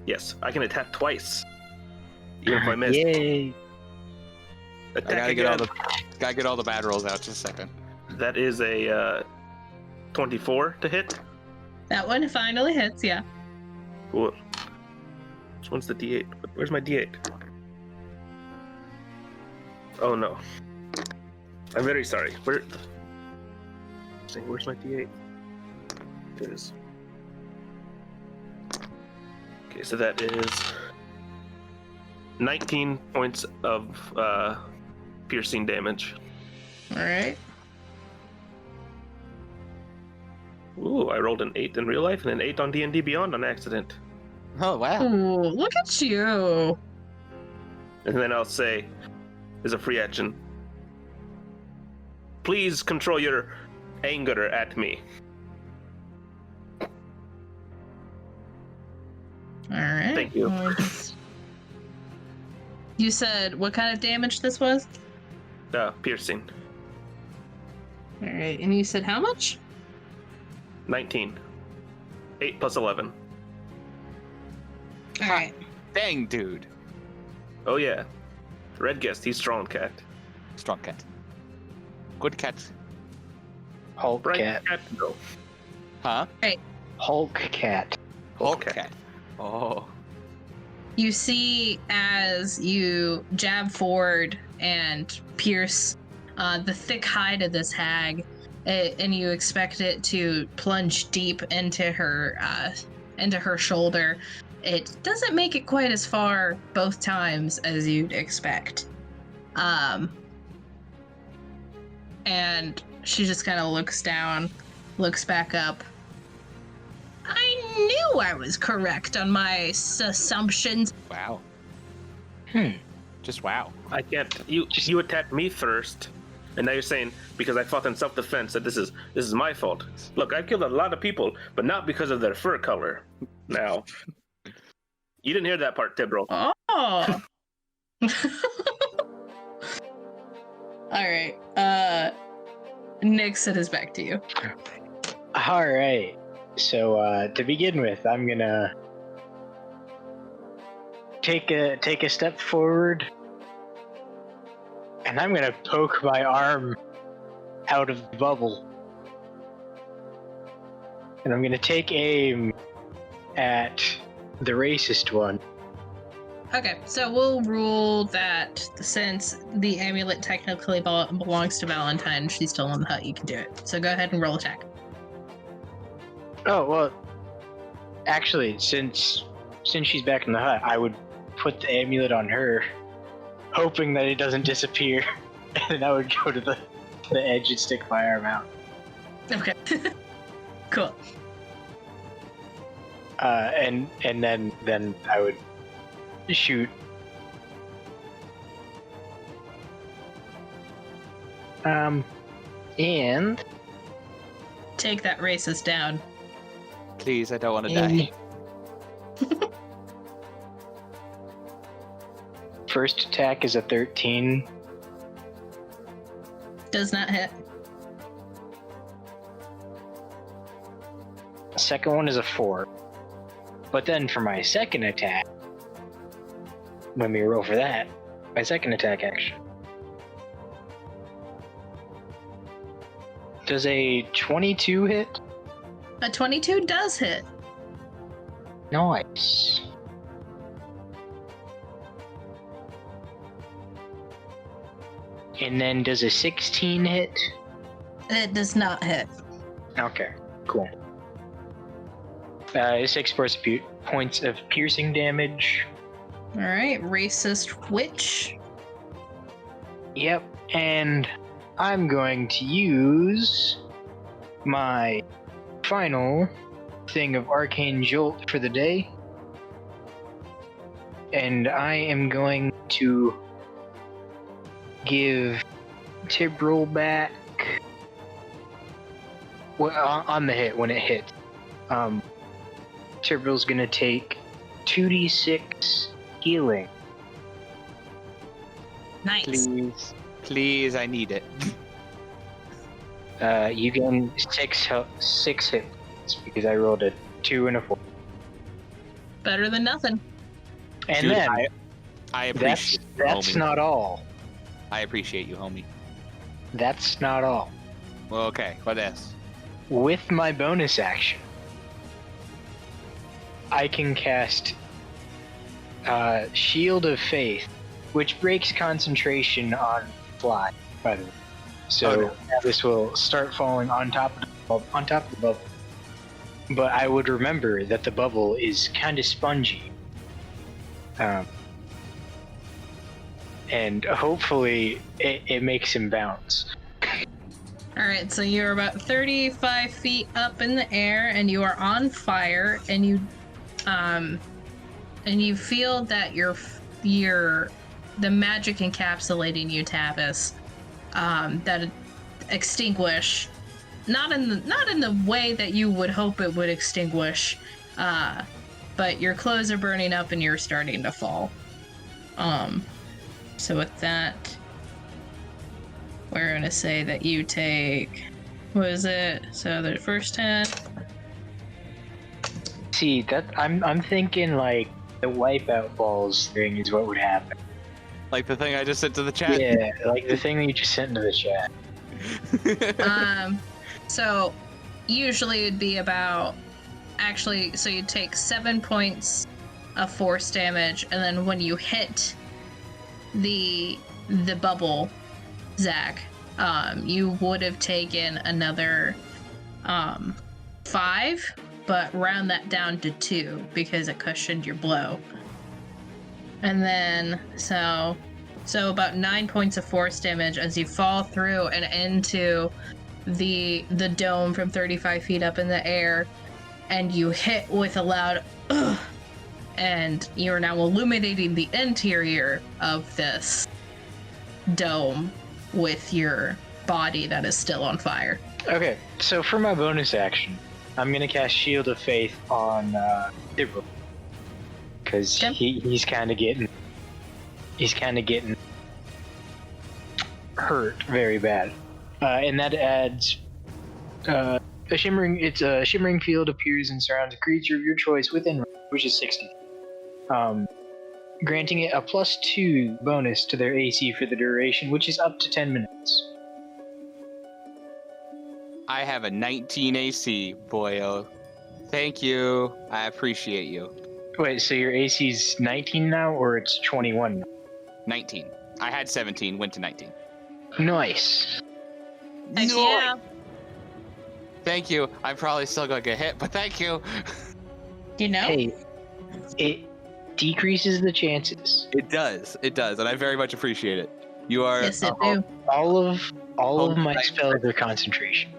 Yes, I can attack twice. Even if I miss. Yay! I gotta get all the bad rolls out. Just a second. That is a 24 to hit. That one finally hits, yeah. Cool. Which one's the D8? Where's my D8? Oh no. I'm very sorry. Where's my D8? It is. Okay, so that is 19 points of piercing damage. Alright. Ooh, I rolled an 8 in real life and an 8 on D&D Beyond on accident. Oh wow. Ooh, look at you. And then I'll say, as a free action, please control your anger at me. Alright. Thank you. You said what kind of damage this was? Piercing. Alright, and you said how much? 19. 8 plus 11. Alright. Dang, dude. Oh yeah. Red guest, he's strong cat. Strong cat. Good cat. Hulk Bright cat. no. Huh? Hulk cat. Hulk cat. Oh. You see as you jab forward and pierce the thick hide of this hag, and you expect it to plunge deep into her shoulder. It doesn't make it quite as far both times as you'd expect. And she just kind of looks down, looks back up. I knew I was correct on my assumptions. Wow. Just wow. I can't. You attacked me first, and now you're saying because I fought in self-defense that this is my fault. Look, I've killed a lot of people, but not because of their fur color. Now, you didn't hear that part, Tibro. Oh. All right. Nix, it is back to you. All right. So to begin with, I'm gonna take a step forward, and I'm gonna poke my arm out of the bubble, and I'm gonna take aim at the racist one. Okay, so we'll rule that since the amulet technically belongs to Valentine, she's still in the hut, you can do it. So go ahead and roll attack. Oh well, actually, since she's back in the hut, I would put the amulet on her, hoping that it doesn't disappear, and then I would go to the edge and stick my arm out. Okay. Cool. And then I would shoot. And Take that racist down. Please, I don't want to die. First attack is a 13. Does not hit. Second one is a 4. But then for my second attack, let me roll for that. My second attack action. Does a 22 hit? A 22 does hit. Nice. And then does a 16 hit? It does not hit. Okay, cool. 6 points of piercing damage. Alright, racist witch. Yep, and I'm going to use my final thing of Arcane Jolt for the day. And I am going to give Tibril back on the hit when it hits. Tibril's gonna take 2d6 healing. Nice. Please, I need it. You gain 6 hits because I rolled a 2 and a 4. Better than nothing. And Dude, then I appreciate you, That's homie. not all. I appreciate you, homie. That's not all. Well, okay, what else? With my bonus action, I can cast Shield of Faith, which breaks concentration on fly, by the way. So this will start falling on top of the bubble. But I would remember that the bubble is kind of spongy. And hopefully it makes him bounce. Alright, so you're about 35 feet up in the air and you are on fire and you feel that the magic encapsulating you, Tavis, that extinguish, not in the way that you would hope it would extinguish, but your clothes are burning up and you're starting to fall. So with that, we're gonna say that you take, what is it? So the first 10. See, that I'm thinking like the wipeout balls thing is what would happen. Like the thing I just sent to the chat? Yeah, like the thing that you just sent into the chat. So usually it'd be about, actually, so you'd take 7 points of force damage, and then when you hit the bubble, Zach, you would have taken another 5, but round that down to 2 because it cushioned your blow. And then so about 9 points of force damage as you fall through and into the dome from 35 feet up in the air, and you hit with a loud ugh, and you're now illuminating the interior of this dome with your body that is still on fire. Okay, so for my bonus action, I'm gonna cast Shield of Faith on Cjbeards, because he's kind of getting hurt very bad, and that adds a shimmering field appears and surrounds a creature of your choice within range, which is 60. Granting it a +2 bonus to their AC for the duration, which is up to 10 minutes. I have a 19 AC, boyo. Thank you. I appreciate you. Wait, so your AC's 19 now, or it's 21 now? 19. I had 17, went to 19. Nice. Heck yeah. Thank you. I'm probably still going to get hit, but thank you. You know? Hey, it decreases the chances. It does, and I very much appreciate it. You are... Yes, it do. All of my spells are concentration.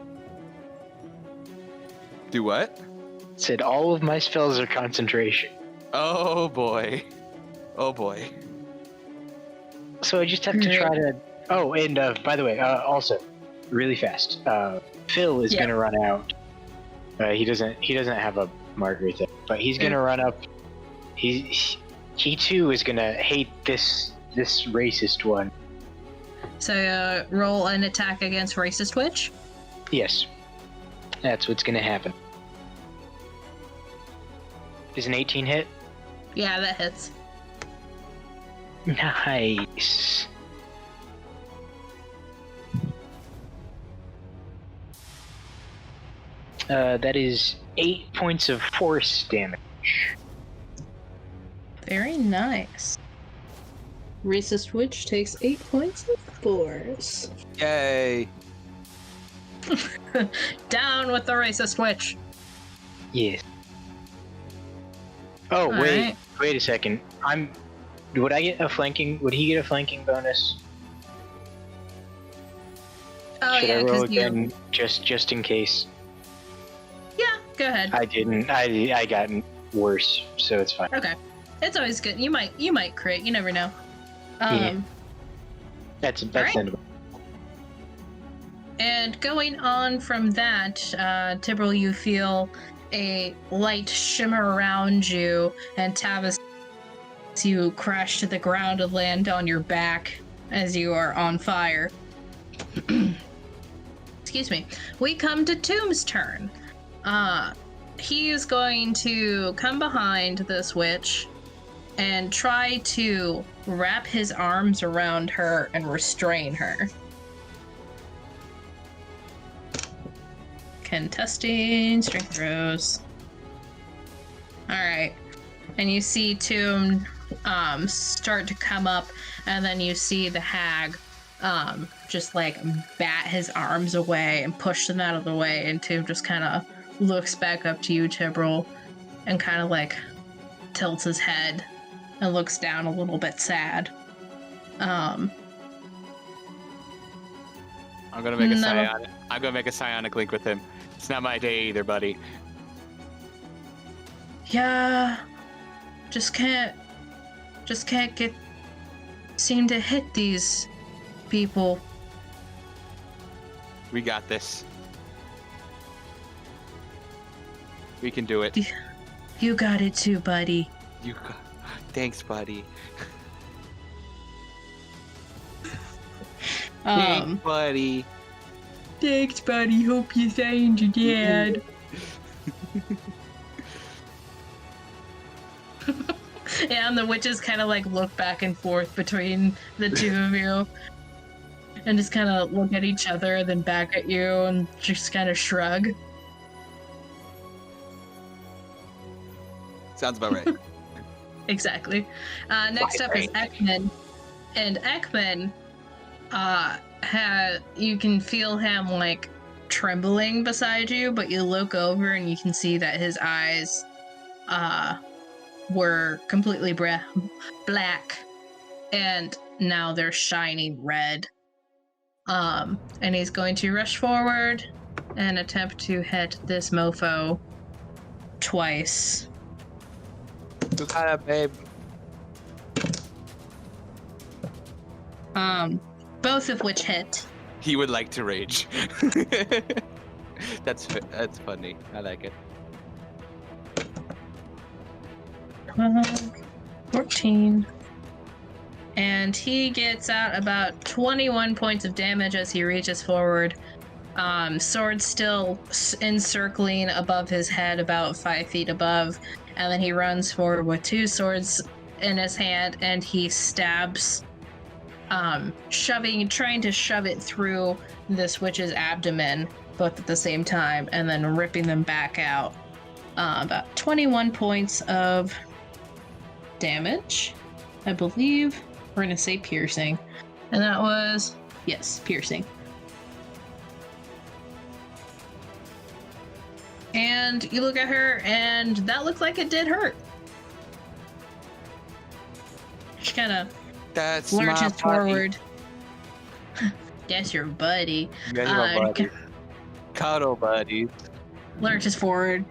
Do what? Said all of my spells are concentration. Oh boy. Oh boy. So I just have to try to... Oh, and by the way, also, really fast, Phil is gonna run out. He doesn't have a marker thing, but he's gonna run up. He too is gonna hate this racist one. So roll an attack against racist witch. Yes, that's what's gonna happen. Is an 18 hit? Yeah, that hits. Nice. That is 8 points of force damage. Very nice. Racist witch takes 8 points of force. Yay. Down with the racist witch. Yes. Oh, All wait. right. Wait a second. Would he get a flanking bonus? Oh, Should yeah, I roll because you... again, just in case? Yeah, go ahead. I didn't. I got worse, so it's fine. Okay. It's always good. You might crit. You never know. Yeah. That's right. the end of it. And going on from that, Tibble, you feel a light shimmer around you, and Tavis, you crash to the ground and land on your back as you are on fire. Excuse me. We come to Tomb's turn. He is going to come behind this witch and try to wrap his arms around her and restrain her. Contesting strength throws. Alright. And you see Tomb start to come up, and then you see the hag just like bat his arms away and push them out of the way, and Tomb just kind of looks back up to you, Tibril, and kind of like tilts his head and looks down a little bit sad. I'm gonna make a psionic. I'm gonna make a psionic link with him. It's not my day either, buddy. Yeah, just can't seem to hit these people. We got this. We can do it. You got it too, buddy. Thanks, buddy. Thanks, buddy. Thanks, buddy. Hope you find your dad. Yeah, and the witches kind of like look back and forth between the two of you and just kind of look at each other, then back at you, and just kind of shrug. Sounds about right. Exactly. Next up is Ekman. And Ekman, you can feel him like trembling beside you, but you look over and you can see that his eyes were completely black, and now they're shining red. And he's going to rush forward and attempt to hit this mofo twice. You got it, babe. Both of which hit. He would like to rage. That's funny. I like it. 12, 14. And he gets out about 21 points of damage as he reaches forward. Sword still encircling above his head, about 5 feet above. And then he runs forward with 2 swords in his hand, and he stabs, trying to shove it through this witch's abdomen, both at the same time, and then ripping them back out. About 21 points of damage, I believe. We're gonna say piercing. And that was, yes, piercing. And you look at her, and that looked like it did hurt. She kind of lurches forward. That's your buddy. Buddy. Cuddle buddies. Lurches forward,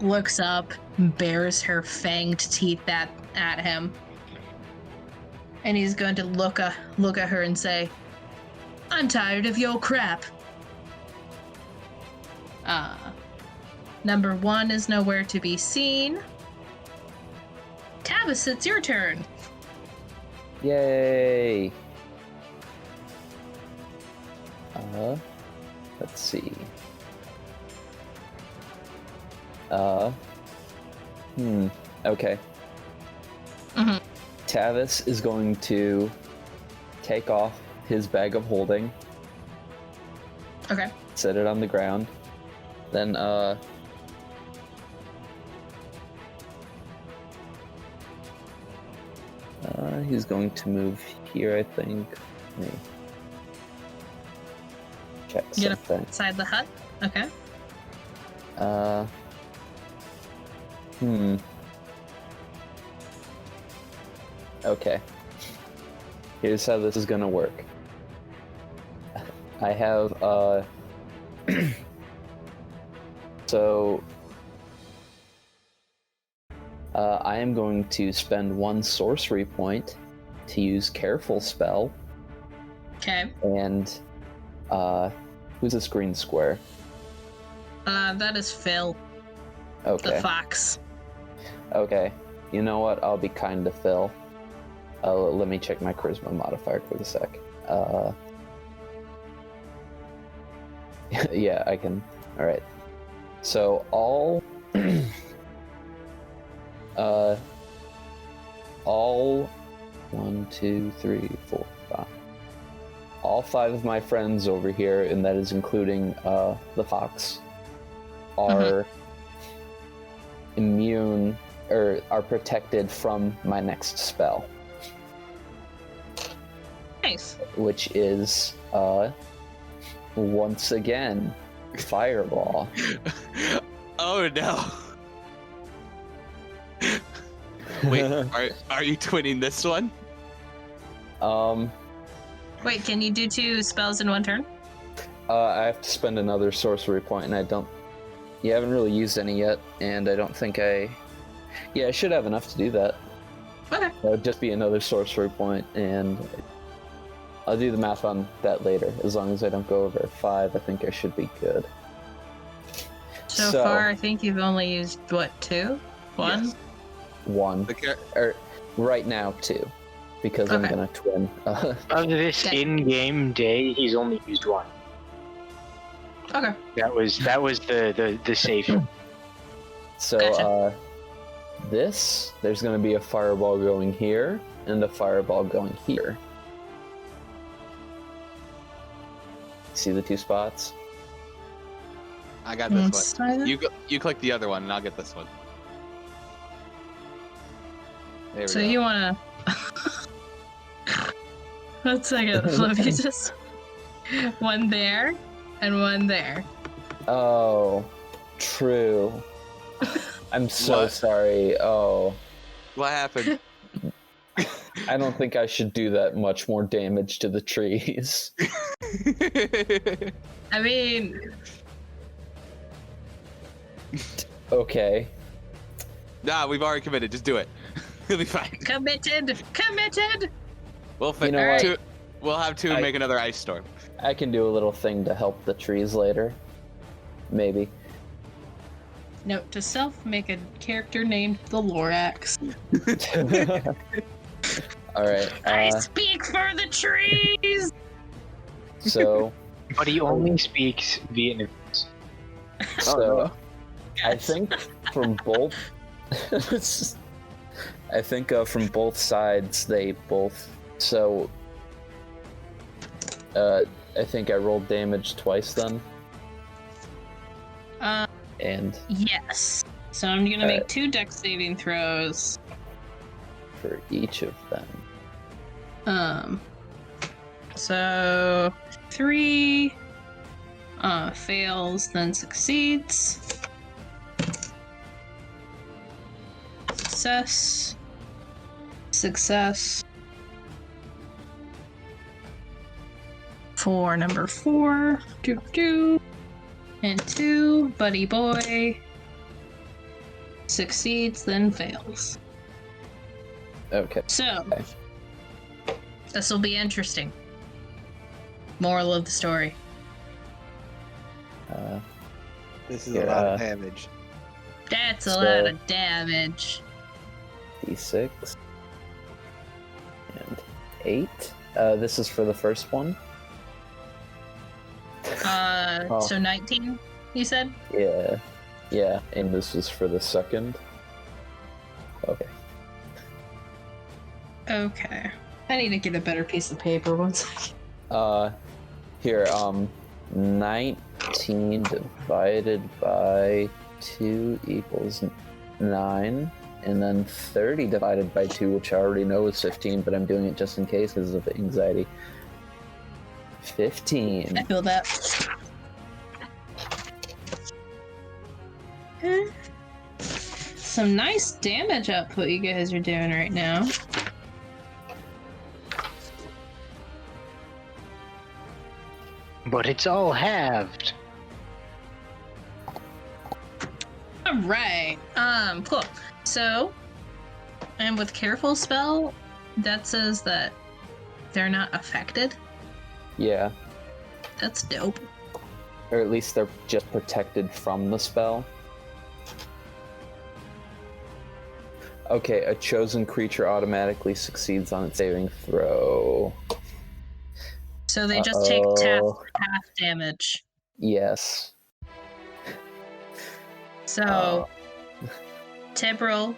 looks up, bares her fanged teeth at him. And he's going to look at her and say, "I'm tired of your crap." Number 1 is nowhere to be seen. Tavis, it's your turn. Yay! Let's see. Okay. Mm-hmm. Tavis is going to take off his bag of holding. Okay. Set it on the ground. Then, he's going to move here, I think. Let me check Get something. inside the hut? Okay. Okay. Here's how this is gonna work. I have, so, I am going to spend 1 sorcery point to use Careful Spell. Okay. And, who's this green square? That is Phil, Okay. the fox. Okay. You know what? I'll be kind to Phil. Let me check my charisma modifier quick a sec. Yeah, I can. Alright. So all 1, 2, 3, 4, 5. All 5 of my friends over here, and that is including the fox, are immune or are protected from my next spell, Nice. which is once again fireball. Oh no. Wait, are you twinning this one? Wait, can you do 2 spells in one turn? I have to spend another sorcery point, and you haven't really used any yet, and I don't think I should have enough to do that. Okay. That would just be another sorcery point, and I'll do the math on that later. As long as I don't go over 5, I think I should be good. So far, I think you've only used, what, 2? 1? Yes. 1. Or right now 2, because I'm Okay. gonna twin. Of this Okay. in-game day, he's only used 1. Okay. That was the safe. So Gotcha. there's gonna be a fireball going here, and a fireball going here. See the 2 spots? I got this one. Silent. You click the other one, and I'll get this one. There we So go. you wanna... 1 second, let me just... 1 there, and 1 there. Oh, true. I'm so What? sorry. Oh, What happened? I don't think I should do that much more damage to the trees. I mean, Okay. Nah, we've already committed. Just do it. It'll be fine. committed! We'll fit You know what? 2. We'll have 2 I- make another ice storm. I can do a little thing to help the trees later. Maybe. Note to self, make a character named the Lorax. Alright, I speak for the trees! so, But he only speaks Vietnamese. so I think from both from both sides they both I think I rolled damage twice then, and Yes. So I'm gonna make Alright. 2 dex saving throws. for each of them. So 3 fails, then succeeds. Success. For number 4. And 2, buddy boy. Succeeds, then fails. Okay. So, Okay. this will be interesting. Moral of the story. This is Yeah. a lot of damage. That's a So- lot of damage. D6 and 8. This is for the first one. Oh. So 19, you said? Yeah, and this is for the second. Okay. Okay. I need to get a better piece of paper. One second. Here, 19 divided by 2 equals 9, and then 30 divided by 2, which I already know is 15, but I'm doing it just in case because of anxiety. 15. I feel that. Some nice damage output you guys are doing right now. But it's all halved. Alright. Cool. So, and with careful spell, that says that they're not affected. Yeah, That's dope. or at least they're just protected from the spell. Okay, a chosen creature automatically succeeds on its saving throw. So they just take half Uh-oh. damage. Yes. So, Tibril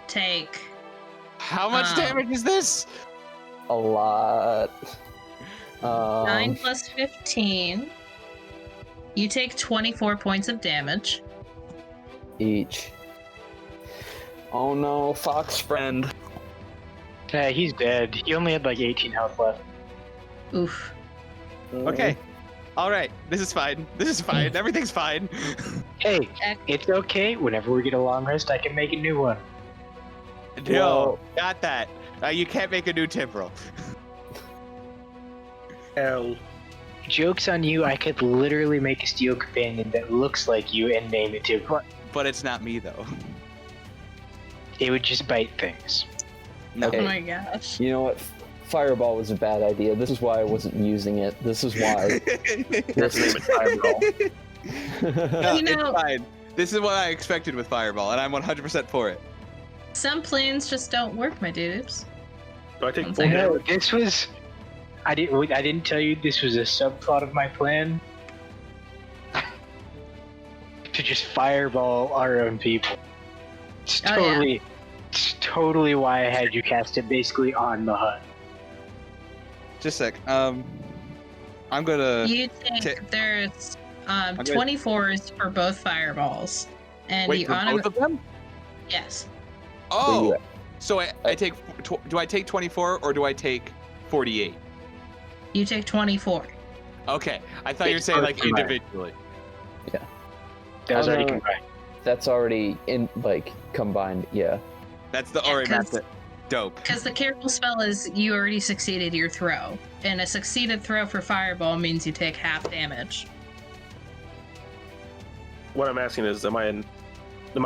take How much damage is this? A lot. 9 plus 15. You take 24 points of damage. Each. Oh no, fox friend. Yeah, he's dead. He only had like 18 health left. Oof. Okay. All right. This is fine. Everything's fine. Hey, it's okay. Whenever we get a long rest, I can make a new one. No, Well- not that. You can't make a new temporal. L. Joke's on you, I could literally make a steel companion that looks like you and name it too. But it's not me though. It would just bite things. No. Okay. Oh my gosh. You know what? Fireball was a bad idea. This is why I wasn't using it. This is why. Let's name it Fireball. No, You know- it's fine. This is what I expected with Fireball, and I'm 100% for it. Some plans just don't work, my dudes. Do I take One full second. No, damage? this was. I didn't tell you this was a subplot of my plan. To just fireball our own people. It's Oh, yeah. totally, it's totally why I had you cast it basically on the hut. Just a sec. I'm gonna. You take there's gonna- 24s for both fireballs, and Wait you for both of them. yes. Oh, so I take. Do I take 24 or do I take 48? You take 24. Okay, I thought you were It's saying both like combined. individually. That was Oh, already no. combined. That's already in combined. Yeah. That's the Yeah, already 'cause- mapped it. Dope. Because the careful spell is you already succeeded your throw, and a succeeded throw for fireball means you take half damage. What I'm asking is, am I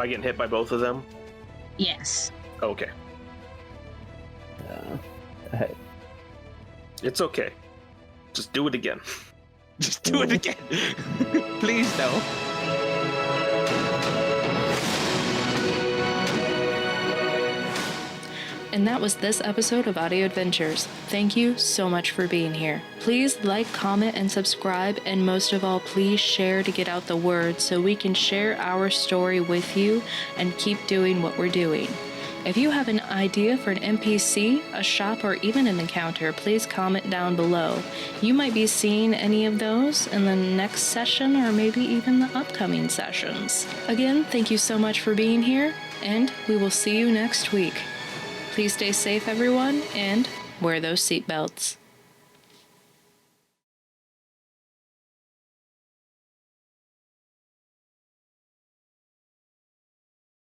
getting hit by both of them? Yes. Okay. Hey, It's okay. Just do it again. Just do it again. Please no. And that was this episode of Audio Adventures. Thank you so much for being here. Please like, comment, and subscribe, and most of all, please share to get out the word so we can share our story with you and keep doing what we're doing. If you have an idea for an NPC, a shop, or even an encounter, please comment down below. You might be seeing any of those in the next session or maybe even the upcoming sessions. Again, thank you so much for being here, and we will see you next week. Please stay safe, everyone, and wear those seatbelts.